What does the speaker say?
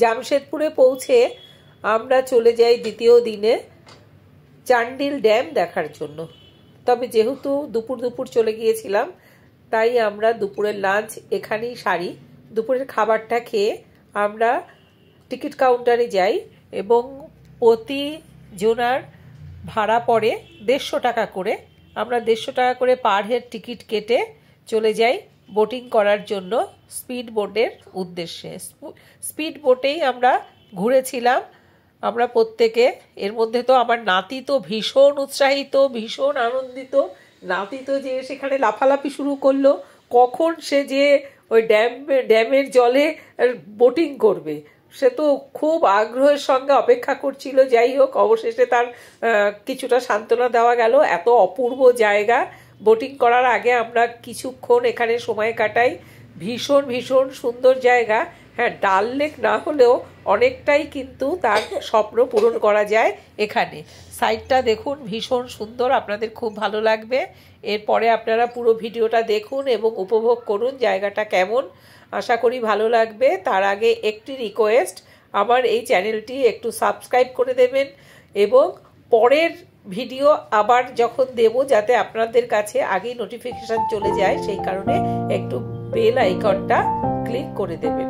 জামশেদপুরে পৌঁছে আমরা চলে যাই দ্বিতীয় দিনে চান্ডিল ড্যাম দেখার জন্য। তবে যেহেতু দুপুর চলে গিয়েছিলাম, তাই আমরা দুপুরের লাঞ্চ এখানেই সারি। দুপুরের খাবারটা খেয়ে আমরা টিকিট কাউন্টারে যাই এবং প্রতি জনার ভাড়া পড়ে 150 টাকা করে। আমরা 150 টাকা করে পার হেড টিকিট কেটে চলে যাই বোটিং করার জন্য স্পিড বোটের উদ্দেশ্যে। স্পিড বোটেই আমরা ঘুরেছিলাম আমরা প্রত্যেকে। এর মধ্যে তো আমার নাতি তো ভীষণ উৎসাহিত, ভীষণ আনন্দিত। নাতি তো যে সেখানে লাফালাফি শুরু করলো, কখন সে যে ওই ড্যামের জলে বোটিং করবে, সে তো খুব আগ্রহের সঙ্গে অপেক্ষা করছিল। যাই হোক, অবশেষে তার কিছুটা সান্ত্বনা দেওয়া গেল। এত অপূর্ব জায়গা, বোটিং করার আগে আমরা কিছুক্ষণ এখানে সময় কাটাই। ভীষণ ভীষণ সুন্দর জায়গা। হ্যাঁ, ডাল লেক না হলেও অনেকটাই কিন্তু তার স্বপ্ন পূরণ করা যায় এখানে। সাইডটা দেখুন, ভীষণ সুন্দর, আপনাদের খুব ভালো লাগবে। এরপরে আপনারা পুরো ভিডিওটা দেখুন এবং উপভোগ করুন জায়গাটা কেমন। আশা করি ভালো লাগবে। তার আগে একটি রিকোয়েস্ট, আমার এই চ্যানেলটি একটু সাবস্ক্রাইব করে দেবেন এবং পরের ভিডিও আবার যখন দেব যাতে আপনাদের কাছে আগেই নোটিফিকেশান চলে যায়, সেই কারণে একটু বেল আইকনটা ক্লিক করে দেবেন।